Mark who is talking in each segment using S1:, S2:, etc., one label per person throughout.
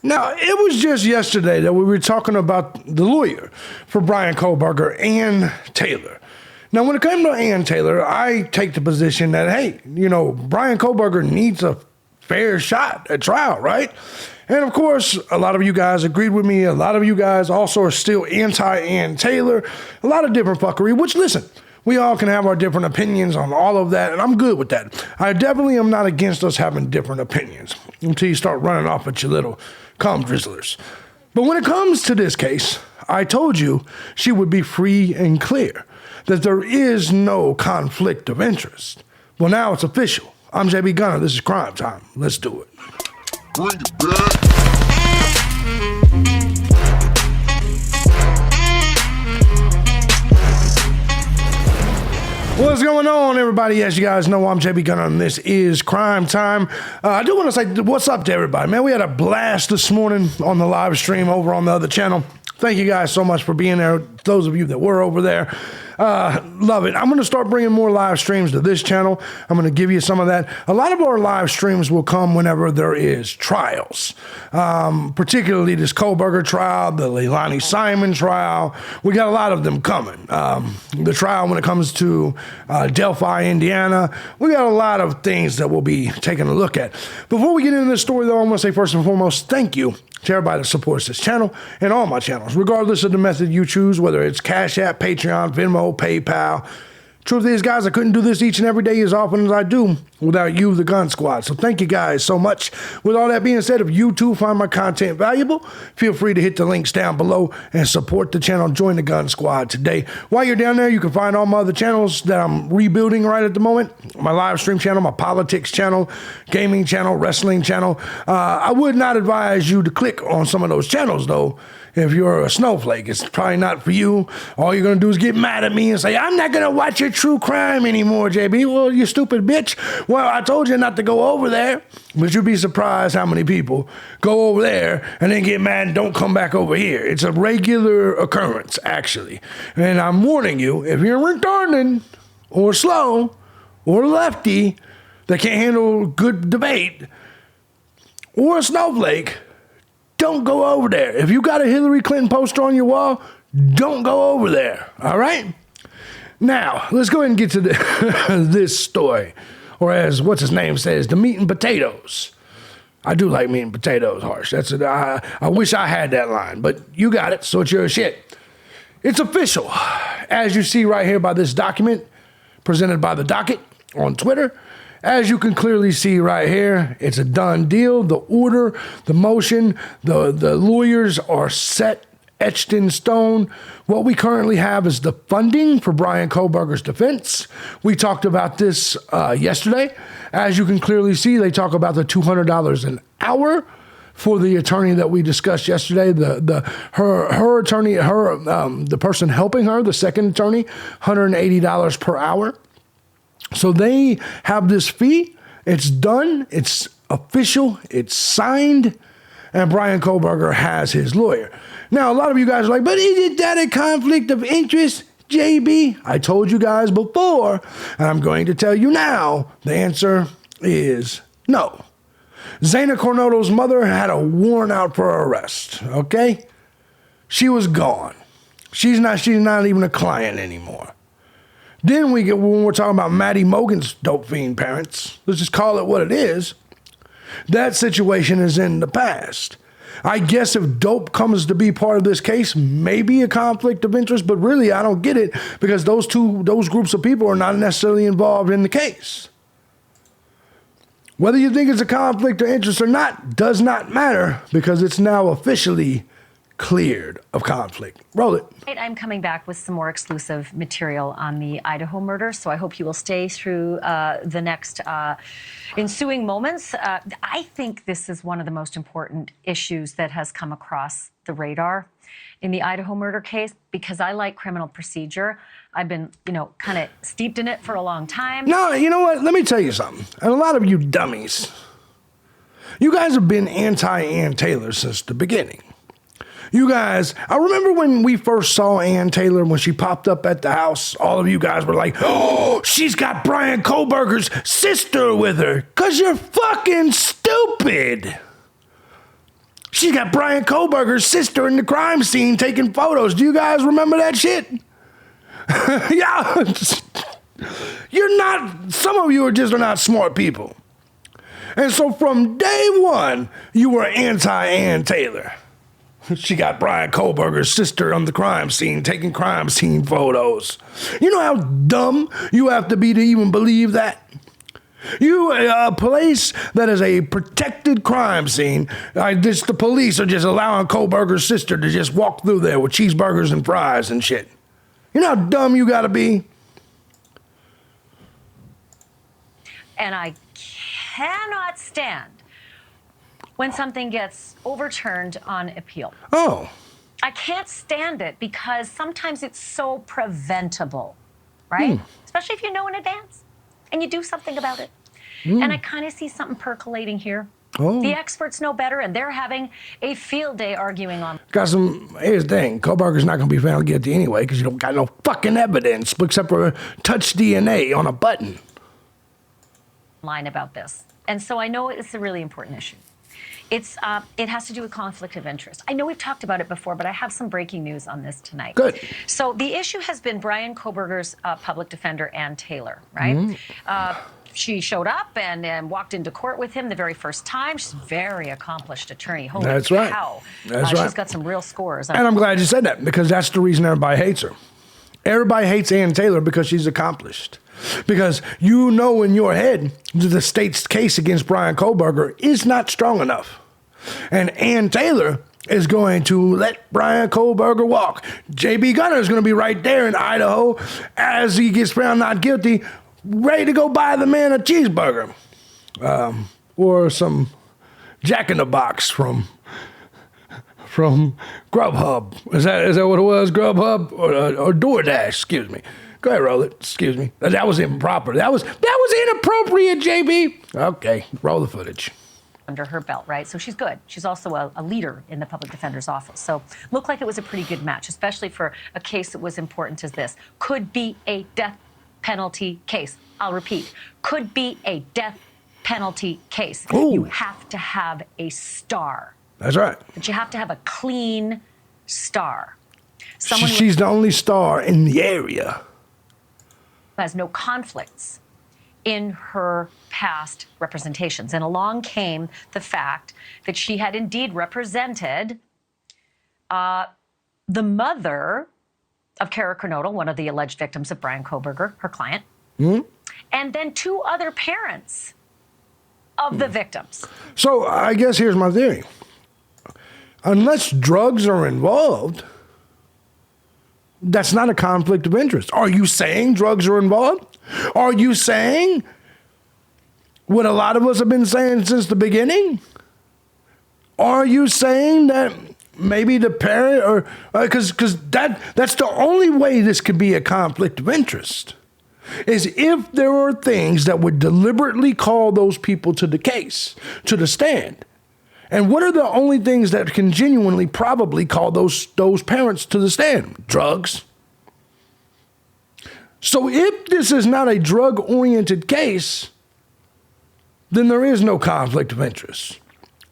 S1: Now, it was just yesterday that we were talking about the lawyer for Brian Kohberger, Ann Taylor. Now, when it comes to Ann Taylor, I take the position that, hey, Brian Kohberger needs a fair shot at trial, right? And of course, a lot of you guys agreed with me. A lot of you guys also are still anti-Ann Taylor. A lot of different fuckery, which, listen, we all can have our different opinions on all of that, and I'm good with that. I definitely am not against us having different opinions until you start running off at your little cum drizzlers. But when it comes to this case, I told you she would be free and clear, that there is no conflict of interest. Well, now it's official. I'm thejbgunner. This is Crime Time. Let's do it.
S2: Bring it back.
S1: What's going on, everybody? As you guys know, I'm thejbgunner, and this is Crime Time. I do want to say what's up to everybody, man. We had a blast this morning on the live stream over on the other channel. Thank you guys so much for being there. Those of you that were over there, love it. I'm going to start bringing more live streams to this channel. I'm going to give you some of that. A lot of our live streams will come whenever there is trials, particularly this Kohberger trial, the Leilani Simon trial. We got a lot of them coming. The trial when it comes to Delphi, Indiana. We got a lot of things that we'll be taking a look at. Before we get into this story, though, I want to say first and foremost, thank you to everybody that supports this channel and all my channels, regardless of the method you choose, whether it's Cash App, Patreon, Venmo, PayPal. Truth is, guys, I couldn't do this each and every day as often as I do without you, the Gun Squad. So thank you guys so much. With all that being said, if you too find my content valuable, feel free to hit the links down below and support the channel. Join the Gun Squad today. While you're down there, you can find all my other channels that I'm rebuilding right at the moment. My live stream channel, my politics channel, gaming channel, wrestling channel. I would not advise you to click on some of those channels, though. If you're a snowflake, it's probably not for you. All you're going to do is get mad at me and say, I'm not going to watch your true crime anymore, JB. Well, you stupid bitch. Well, I told you not to go over there. But you'd be surprised how many people go over there and then get mad and don't come back over here. It's a regular occurrence, actually. And I'm warning you, if you're retarded or slow or lefty that can't handle good debate or a snowflake, don't go over there. If you got a Hillary Clinton poster on your wall, don't go over there. All right? Now, let's go ahead and get to this story. Or as what's his name says, the meat and potatoes. I do like meat and potatoes, Harsh. I wish I had that line, but you got it, so it's your shit. It's official. As you see right here by this document presented by the docket on Twitter, as you can clearly see right here, it's a done deal. The order, the motion, the lawyers are set, etched in stone. What we currently have is the funding for Brian Kohberger's defense. We talked about this yesterday. As you can clearly see, they talk about the $200 an hour for the attorney that we discussed yesterday. Her attorney, the person helping her, the second attorney, $180 per hour. So they have this fee. It's done. It's official. It's signed. And Brian Kohberger has his lawyer. Now, a lot of you guys are like, but isn't that a conflict of interest, JB? I told you guys before, and I'm going to tell you now, the answer is no. Zaina Cornotto's mother had a warrant out for arrest, okay? She was gone. She's not even a client anymore. Then when we're talking about Maddie Mogan's dope fiend parents, let's just call it what it is, that situation is in the past. I guess if dope comes to be part of this case, maybe a conflict of interest, but really I don't get it because those groups of people are not necessarily involved in the case. Whether you think it's a conflict of interest or not does not matter because it's now officially cleared of conflict. Roll it.
S3: I'm coming back with some more exclusive material on the Idaho murder, so I hope you will stay through the next ensuing moments. I think this is one of the most important issues that has come across the radar in the Idaho murder case because I like criminal procedure. I've been, kind of steeped in it for a long time. No, you know what? Let me tell you something. And a lot of you dummies, you guys have been anti-Ann Taylor since the beginning. You guys, I remember when we first saw Ann Taylor, when she popped up at the house, all of you guys were like, oh, she's got Brian Kohberger's sister with her, because you're fucking stupid.
S1: She got Brian Kohberger's sister in the crime scene taking photos. Do you guys remember that shit? Yeah. You're not, some of you are not smart people. And so from day one, you were anti-Ann Taylor. She got Brian Kohberger's sister on the crime scene taking crime scene photos. You know how dumb you have to be to even believe that? You, a place that is a protected crime scene, the police are just allowing Kohberger's sister to just walk through there with cheeseburgers and fries and shit. You know how dumb you gotta be?
S3: And I cannot stand when something gets overturned on appeal.
S1: Oh.
S3: I can't stand it because sometimes it's so preventable, right? Especially if you know in advance and you do something about it. And I kind of see something percolating here.
S1: Oh.
S3: The experts know better, and they're having a field day arguing on.
S1: Here's the thing. Kohberger's not going to be found guilty anyway because you don't got no fucking evidence except for touch DNA on a button.
S3: Line about this. And so I know it's a really important issue. It has to do with conflict of interest. I know we've talked about it before, but I have some breaking news on this tonight.
S1: Good.
S3: So the issue has been Brian Kohberger's public defender, Ann Taylor, right? She showed up and walked into court with him the very first time. She's a very accomplished attorney. Holy
S1: That's right.
S3: cow.
S1: That's right.
S3: She's got some real scores.
S1: And I'm glad you said that because that's the reason everybody hates her. Everybody hates Ann Taylor because she's accomplished. Because you know in your head that the state's case against Brian Kohberger is not strong enough. And Ann Taylor is going to let Brian Kohberger walk. thejbgunner is going to be right there in Idaho as he gets found not guilty, ready to go buy the man a cheeseburger. Or some Jack in the Box from Grubhub. Is that what it was? Grubhub or DoorDash? Excuse me. Go ahead, roll it. Excuse me. That was improper. That was inappropriate, JB. Okay, roll the footage.
S3: Under her belt, right? So she's good. She's also a leader in the public defender's office. So looked like it was a pretty good match, especially for a case that was important as this. Could be a death penalty case. I'll repeat. Could be a death penalty case.
S1: Ooh.
S3: You have to have a star.
S1: That's right.
S3: But you have to have a clean star.
S1: She's the only star in the area.
S3: Who has no conflicts in her past representations. And along came the fact that she had indeed represented the mother of Kara Kernodle, one of the alleged victims of Brian Kohberger, her client, and then two other parents of the victims.
S1: So I guess here's my theory. Unless drugs are involved, that's not a conflict of interest. Are you saying drugs are involved? Are you saying what a lot of us have been saying since the beginning? Are you saying that maybe the parent or because that's the only way this could be a conflict of interest is if there are things that would deliberately call those people to the case, to the stand. And what are the only things that can genuinely probably call those parents to the stand? Drugs. So if this is not a drug-oriented case, then there is no conflict of interest.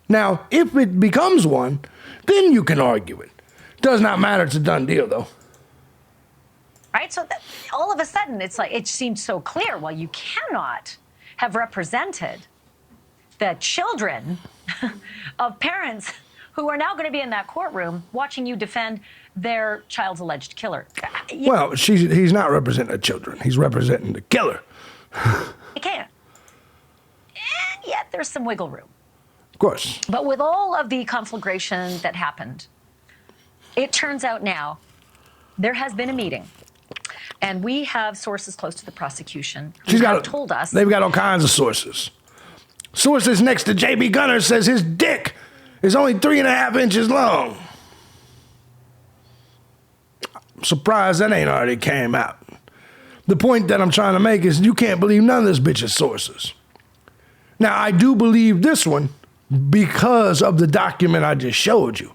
S1: Now, if it becomes one, then you can argue it. Does not matter. It's a done deal, though.
S3: Right? So that, all of a sudden, it's like it seemed so clear. Well, you cannot have represented the children of parents who are now going to be in that courtroom watching you defend their child's alleged killer.
S1: Well, he's not representing the children. He's representing the killer.
S3: You can't. And yet there's some wiggle room.
S1: Of course.
S3: But with all of the conflagration that happened, it turns out now there has been a meeting. And we have sources close to the prosecution who have told us.
S1: They've got all kinds of sources. Sources next to thejbgunner says his dick is only 3.5 inches long. I'm surprised that ain't already came out. The point that I'm trying to make is you can't believe none of this bitch's sources. Now, I do believe this one because of the document I just showed you.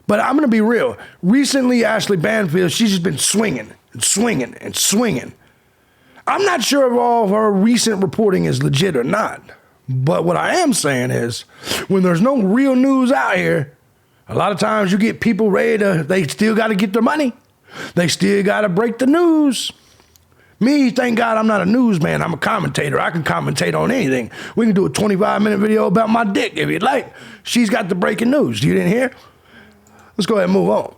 S1: But I'm going to be real. Recently, Ashley Banfield, she's just been swinging and swinging and swinging. I'm not sure if all of her recent reporting is legit or not. But what I am saying is, when there's no real news out here, a lot of times you get people ready to, they still got to get their money. They still got to break the news. Me, thank God I'm not a newsman. I'm a commentator. I can commentate on anything. We can do a 25-minute video about my dick if you'd like. She's got the breaking news. You didn't hear? Let's go ahead and move on.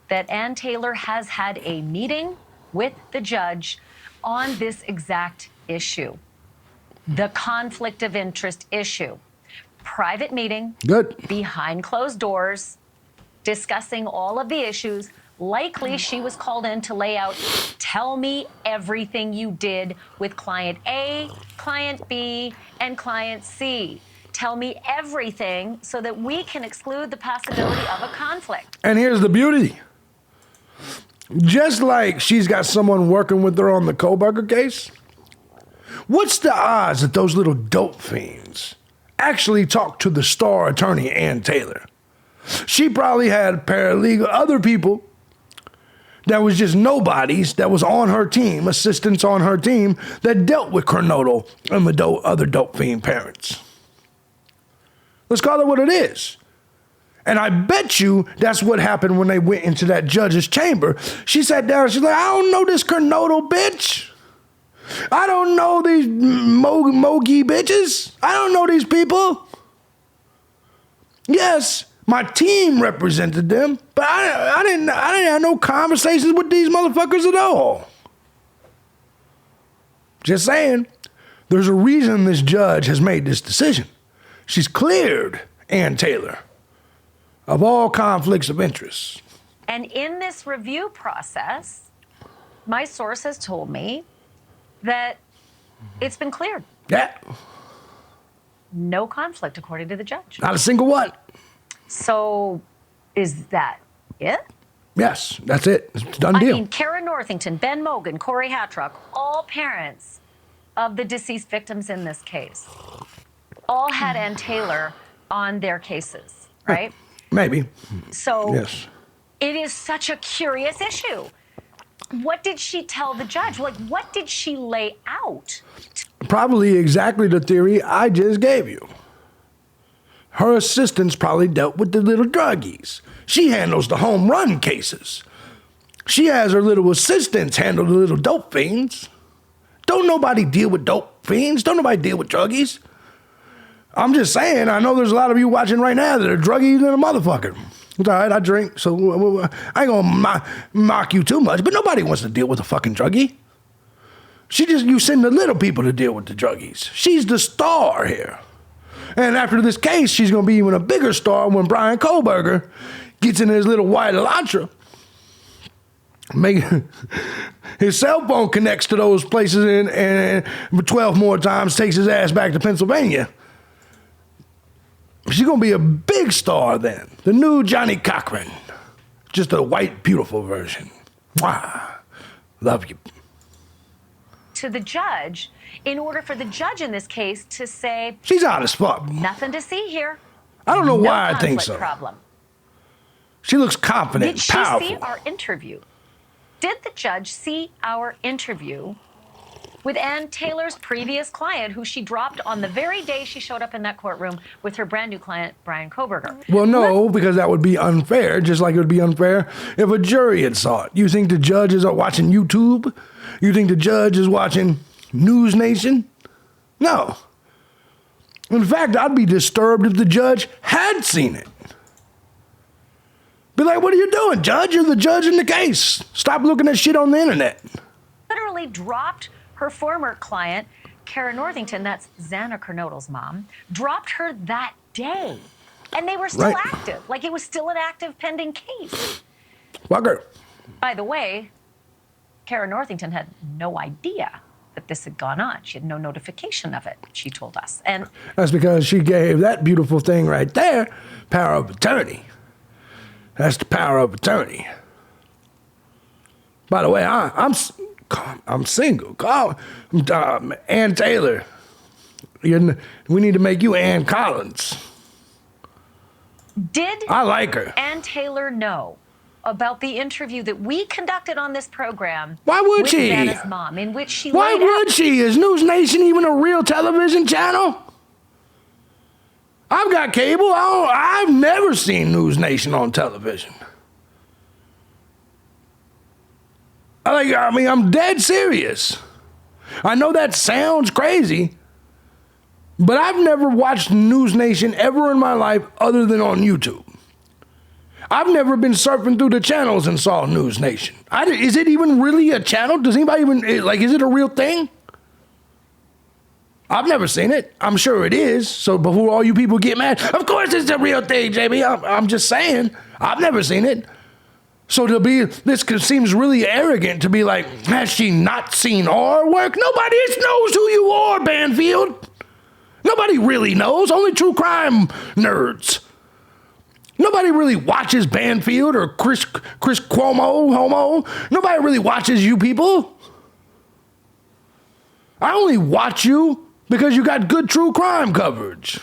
S3: That Ann Taylor has had a meeting with the judge on this exact issue, the conflict of interest issue. Private meeting,
S1: Good.
S3: behind closed doors, discussing all of the issues. Likely she was called in to lay out, tell me everything you did with client A, client B, and client C. Tell me everything so that we can exclude the possibility of a conflict.
S1: And here's the beauty. Just like she's got someone working with her on the Kohberger case, what's the odds that those little dope fiends actually talked to the star attorney, Ann Taylor? She probably had paralegal, other people that was just nobodies that was on her team, assistants on her team, that dealt with Kernodle and the other dope fiend parents. Let's call it what it is. And I bet you that's what happened when they went into that judge's chamber. She sat down and she's like, I don't know this Kernodle bitch. I don't know these Mogi bitches. I don't know these people. Yes, my team represented them, but I didn't have no conversations with these motherfuckers at all. Just saying, there's a reason this judge has made this decision. She's cleared Ann Taylor of all conflicts of interest.
S3: And in this review process, my source has told me that it's been cleared.
S1: Yeah.
S3: No conflict, according to the judge.
S1: Not a single one.
S3: So is that it?
S1: Yes, that's it. It's a done deal.
S3: I mean, Kara Northington, Ben Mogan, Corey Hattrock, all parents of the deceased victims in this case, all had Ann Taylor on their cases, right?
S1: Maybe.
S3: So
S1: yes.
S3: It is such a curious issue. What did she tell the judge? Like, what did she lay out?
S1: Probably exactly the theory I just gave you. Her assistants probably dealt with the little druggies. She handles the home run cases. She has her little assistants handle the little dope fiends. Don't nobody deal with dope fiends. Don't nobody deal with druggies. I'm just saying, I know there's a lot of you watching right now that are druggies than a motherfucker. It's all right, I drink, so I ain't gonna mock you too much, but nobody wants to deal with a fucking druggie. You send the little people to deal with the druggies. She's the star here. And after this case, she's going to be even a bigger star when Brian Kohberger gets in his little white Elantra. His cell phone connects to those places and 12 more times takes his ass back to Pennsylvania. She's going to be a big star then. The new Johnny Cochran. Just a white, beautiful version. Wow. Love you.
S3: To the judge, in order for the judge in this case to say,
S1: she's out as fuck.
S3: Nothing to see here.
S1: I don't know
S3: No
S1: why I think so.
S3: Problem.
S1: She looks confident,
S3: Did she
S1: powerful.
S3: see our interview? Did the judge see our interview with Ann Taylor's previous client, who she dropped on the very day she showed up in that courtroom with her brand new client, Brian Kohberger?
S1: Well, no, because that would be unfair, just like it would be unfair if a jury had saw it. You think the judges are watching YouTube? You think the judge is watching News Nation? No. In fact, I'd be disturbed if the judge had seen it. Be like, what are you doing, judge? You're the judge in the case. Stop looking at shit on the internet.
S3: Literally dropped her former client, Kara Northington, that's Xana Kernodle's mom, dropped her that day. And they were still active. Like it was still an active pending case.
S1: Fucker.
S3: By the way, Kara Northington had no idea that this had gone on. She had no notification of it, she told us. And
S1: that's because she gave that beautiful thing right there power of attorney. That's the power of attorney. By the way, I'm single. Ann Taylor. We need to make you Ann Collins.
S3: Did
S1: I like her.
S3: Ann Taylor know about the interview that we conducted on this program.
S1: Why would
S3: with
S1: she?
S3: Vanna's mom, in which she
S1: Why
S3: laid out
S1: would she? Is News Nation even a real television channel? I've got cable. I've never seen News Nation on television. I'm dead serious. I know that sounds crazy, but I've never watched News Nation ever in my life other than on YouTube. I've never been surfing through the channels and saw News Nation. Is it even really a channel? Does anybody even, is it a real thing? I've never seen it. I'm sure it is. So before all you people get mad, of course it's a real thing, JB. I'm just saying, I've never seen it. So this seems really arrogant to be like, has she not seen our work? Nobody knows who you are, Banfield. Nobody really knows. Only true crime nerds. Nobody really watches Banfield or Chris Cuomo, homo. Nobody really watches you people. I only watch you because you got good true crime coverage.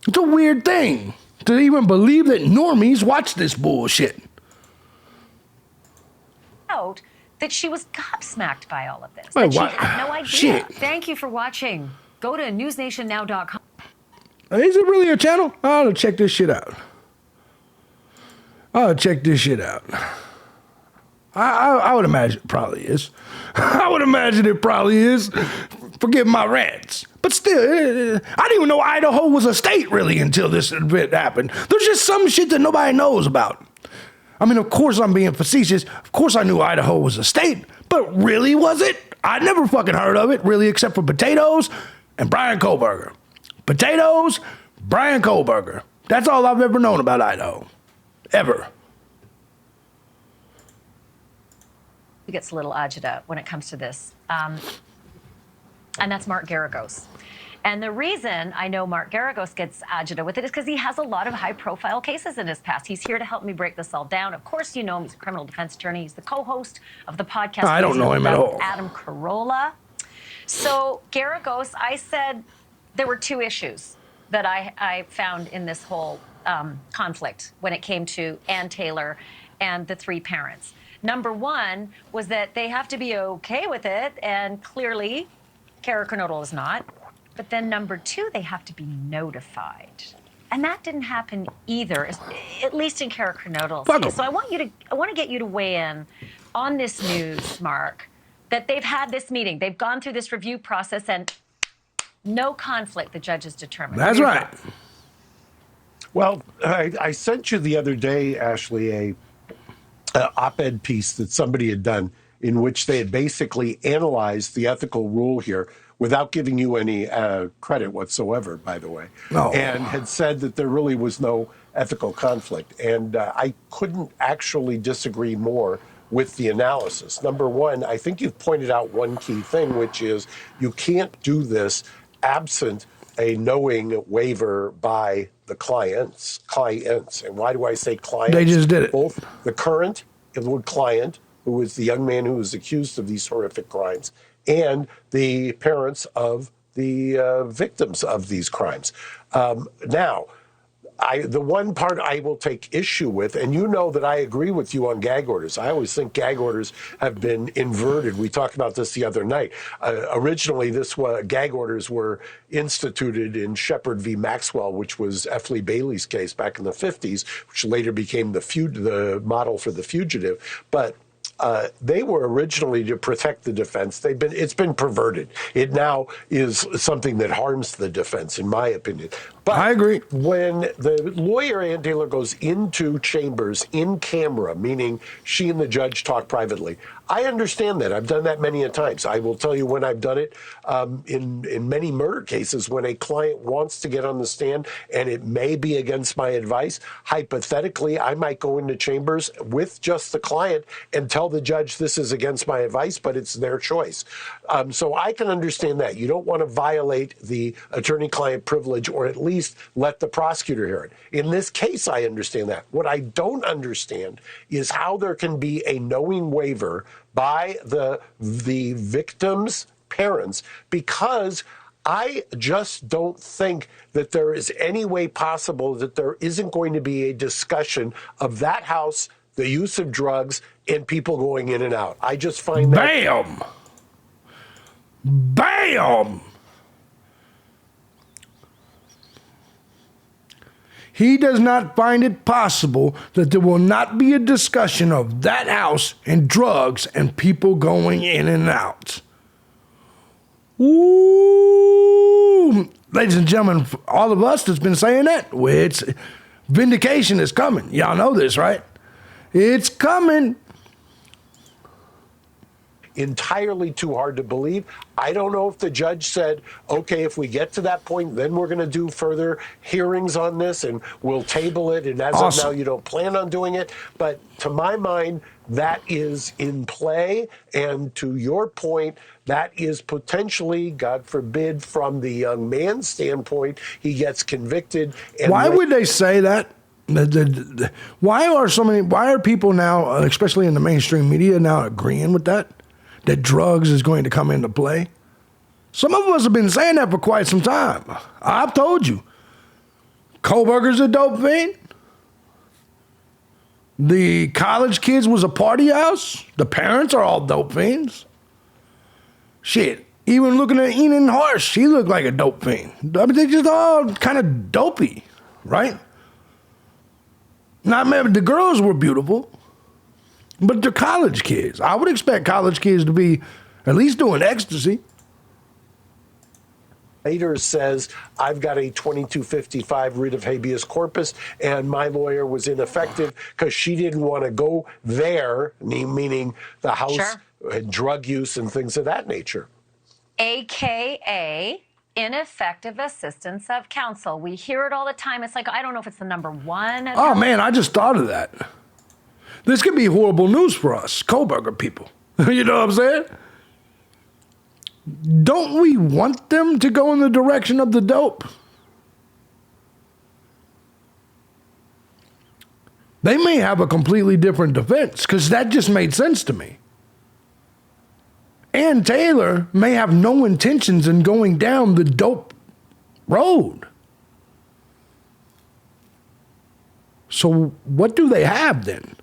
S1: It's a weird thing to even believe that normies watch this bullshit.
S3: out that she was gobsmacked by all of this.
S1: Wait,
S3: that she
S1: what?
S3: had no idea.
S1: Shit.
S3: Thank you for watching. Go to newsnationnow.com.
S1: Is it really a channel? I ought to check this shit out. I would imagine it probably is. I would imagine it probably is. Forgive my rants. But still, I didn't even know Idaho was a state really until this event happened. There's just some shit that nobody knows about. I mean, of course I'm being facetious. Of course I knew Idaho was a state, but really was it? I never fucking heard of it, really, except for potatoes and Brian Kohberger. Potatoes, Brian Kohberger. That's all I've ever known about Idaho. Ever.
S3: He gets a little agita when it comes to this. And that's Mark Garagos. And the reason I know Mark Garagos gets agita with it is because he has a lot of high-profile cases in his past. He's here to help me break this all down. Of course, you know him. He's a criminal defense attorney. He's the co-host of the podcast.
S1: I don't know him at all.
S3: Adam Carolla. So Garagos, I said there were two issues that I found in this whole conflict when it came to Ann Taylor and the three parents. Number one was that they have to be okay with it, and clearly Kara Kernodle is not. But then number two, they have to be notified. And that didn't happen either, at least in Kara Kernodle's case. So I want to get you to weigh in on this news, Mark, that they've had this meeting. They've gone through this review process and no conflict, the judges determined.
S1: That's right.
S4: Well, I sent you the other day, Ashley, a op-ed piece that somebody had done in which they had basically analyzed the ethical rule here without giving you any credit whatsoever, by the way, and had said that there really was no ethical conflict. And I couldn't actually disagree more with the analysis. Number one, I think you've pointed out one key thing, which is you can't do this absent a knowing waiver by the clients. And why do I say clients?
S1: They just did it.
S4: Both the current client, who is the young man who was accused of these horrific crimes, and the parents of the victims of these crimes. Now, the one part I will take issue with, and you know that I agree with you on gag orders. I always think gag orders have been inverted. We talked about this the other night. Originally, gag orders were instituted in Shepard v. Maxwell, which was F. Lee Bailey's case back in the 50s, which later became the model for the fugitive. But they were originally to protect the defense. It's been perverted. It now is something that harms the defense, in my opinion. But
S1: I agree.
S4: When the lawyer, Ann Taylor, goes into chambers in camera, meaning she and the judge talk privately, I understand that. I've done that many a times. I will tell you when I've done it in many murder cases when a client wants to get on the stand and it may be against my advice. Hypothetically, I might go into chambers with just the client and tell the judge this is against my advice, but it's their choice. So I can understand that. You don't want to violate the attorney-client privilege, or at least let the prosecutor hear it. In this case, I understand that. What I don't understand is how there can be a knowing waiver by the victim's parents, because I just don't think that there is any way possible that there isn't going to be a discussion of that house, the use of drugs, and people going in and out. I just find that.
S1: Bam! Bam! He does not find it possible that there will not be a discussion of that house and drugs and people going in and out. Ooh, ladies and gentlemen, all of us that's been saying that, it's vindication is coming. Y'all know this, right? It's coming.
S4: Entirely too hard to believe. I don't know if the judge said, okay, if we get to that point, then we're going to do further hearings on this and we'll table it. And as of now, you don't plan on doing it. But to my mind, that is in play. And to your point, that is potentially, God forbid, from the young man's standpoint, he gets convicted. And
S1: why would they say that? Why are people now, especially in the mainstream media, now agreeing with that drugs is going to come into play? Some of us have been saying that for quite some time. I've told you. Kohberger's a dope fiend. The college kids was a party house. The parents are all dope fiends. Shit. Even looking at Enan Harsh, he looked like a dope fiend. I mean, they just all kind of dopey, right? Now, maybe the girls were beautiful, but they're college kids. I would expect college kids to be at least doing ecstasy.
S4: Later says, I've got a 2255 writ of habeas corpus, and my lawyer was ineffective because she didn't want to go there, meaning the house,
S3: Sure.
S4: And drug use and things of that nature.
S3: AKA ineffective assistance of counsel. We hear it all the time. It's like, I don't know if it's the number one.
S1: Oh, man, I just thought of that. This could be horrible news for us, Kohberger people. You know what I'm saying? Don't we want them to go in the direction of the dope? They may have a completely different defense, because that just made sense to me. Ann Taylor may have no intentions in going down the dope road. So what do they have then?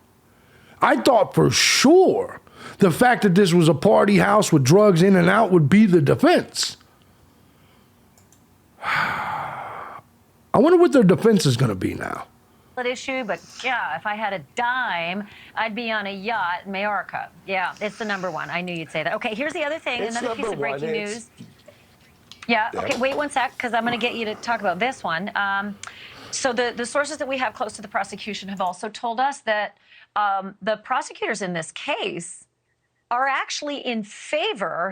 S1: I thought for sure the fact that this was a party house with drugs in and out would be the defense. I wonder what their defense is going to be now.
S3: Issue, but yeah, if I had a dime, I'd be on a yacht in Majorca. Yeah, it's the number one. I knew you'd say that. Okay, here's the other thing.
S4: It's
S3: another piece of breaking
S4: one.
S3: news. Yeah, okay, wait one sec, because I'm going to get you to talk about this one. So the sources that we have close to the prosecution have also told us that the prosecutors in this case are actually in favor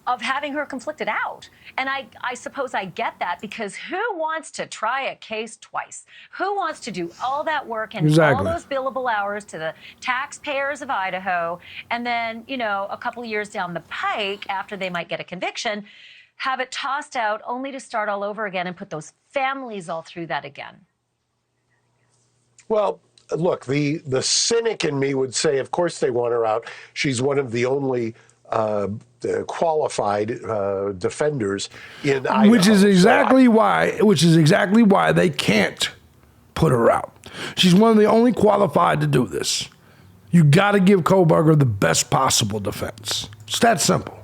S3: of having her conflicted out. And I suppose I get that, because who wants to try a case twice? Who wants to do all that work and all those billable hours to the taxpayers of Idaho, and then, you know, a couple years down the pike, after they might get a conviction, have it tossed out only to start all over again and put those families all through that again?
S4: Well, look, the cynic in me would say, of course they want her out. She's one of the only qualified defenders in Idaho.
S1: Which is exactly why they can't put her out. She's one of the only qualified to do this. You got to give Kohberger the best possible defense. It's that simple.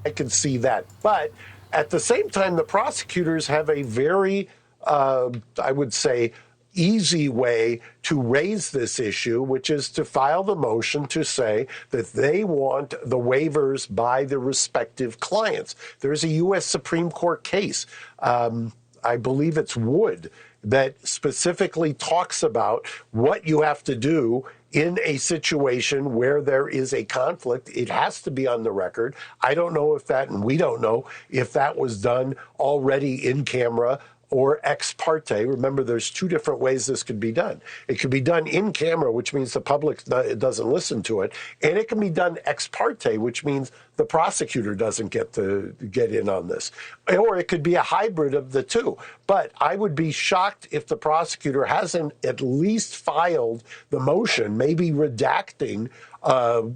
S4: I can see that. But at the same time, the prosecutors have a very, I would say, easy way to raise this issue, which is to file the motion to say that they want the waivers by the respective clients. There's a U.S. Supreme Court case, I believe it's Wood, that specifically talks about what you have to do in a situation where there is a conflict. It has to be on the record. I don't know if that, and we don't know if that was done already in camera or ex parte. Remember, there's two different ways this could be done. It could be done in camera, which means the public doesn't listen to it, and it can be done ex parte, which means the prosecutor doesn't get to get in on this. Or it could be a hybrid of the two. But I would be shocked if the prosecutor hasn't at least filed the motion, maybe redacting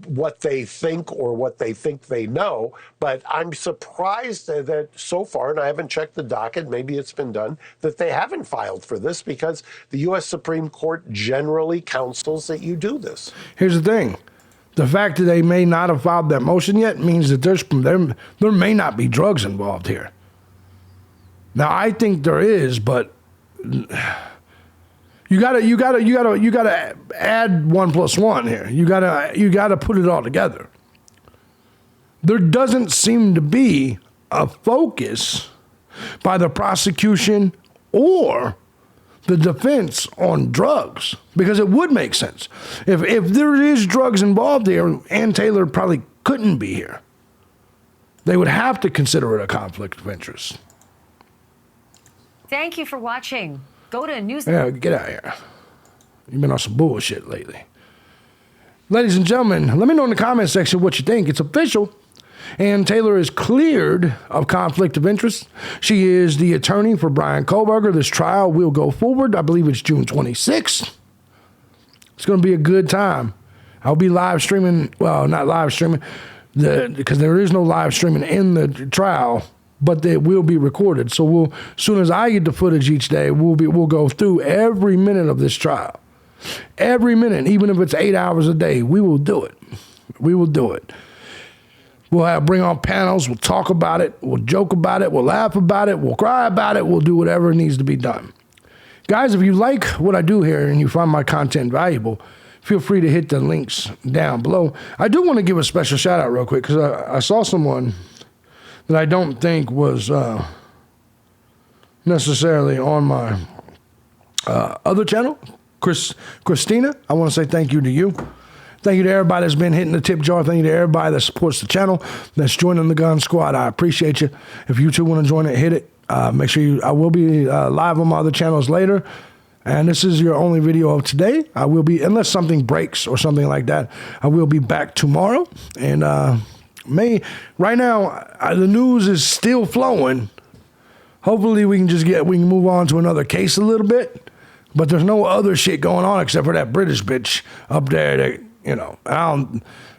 S4: what they think or what they think they know. But I'm surprised that so far, and I haven't checked the docket, maybe it's been done, that they haven't filed for this, because the U.S. Supreme Court generally counsels that you do this.
S1: Here's the thing. The fact that they may not have filed that motion yet means that there may not be drugs involved here. Now, I think there is, but you gotta add 1 + 1 here. You gotta put it all together. There doesn't seem to be a focus by the prosecution or the defense on drugs, because it would make sense. If there is drugs involved here, Ann Taylor probably couldn't be here. They would have to consider it a conflict of interest.
S3: Thank you for watching. Go to news.
S1: Yeah, get out of here. You've been on some bullshit lately. Ladies and gentlemen, let me know in the comment section what you think. It's official. Ann Taylor is cleared of conflict of interest. She is the attorney for Brian Kohberger. This trial will go forward. I believe it's June 26th. It's going to be a good time. I'll be live streaming. Well, not live streaming, because there is no live streaming in the trial, but they will be recorded. So as soon as I get the footage each day, we'll go through every minute of this trial. Every minute, even if it's 8 hours a day, we will do it. We will do it. We'll bring on panels. We'll talk about it. We'll joke about it. We'll laugh about it. We'll cry about it. We'll do whatever needs to be done. Guys, if you like what I do here and you find my content valuable, feel free to hit the links down below. I do want to give a special shout out real quick, because I saw someone that I don't think was necessarily on my other channel, Christina. I want to say thank you to you. Thank you to everybody that's been hitting the tip jar. Thank you to everybody that supports the channel, that's joining the Gun Squad. I appreciate you. If you too want to join it, hit it. Make sure I will be live on my other channels later. And this is your only video of today. I will be, unless something breaks or something like that, I will be back tomorrow. And right now, the news is still flowing. Hopefully we can move on to another case a little bit. But there's no other shit going on except for that British bitch up there that, I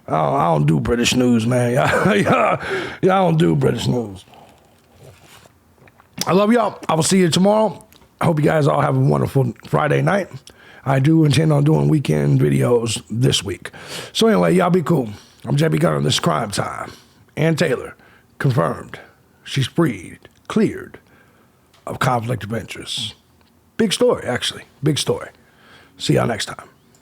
S1: don't do British news, man. I don't do British news. I love y'all. I will see you tomorrow. I hope you guys all have a wonderful Friday night. I do intend on doing weekend videos this week. So anyway, y'all be cool. I'm thejbgunner. This is Crime Time. Ann Taylor, confirmed. She's freed, cleared of conflict of interest. Big story, actually. Big story. See y'all next time.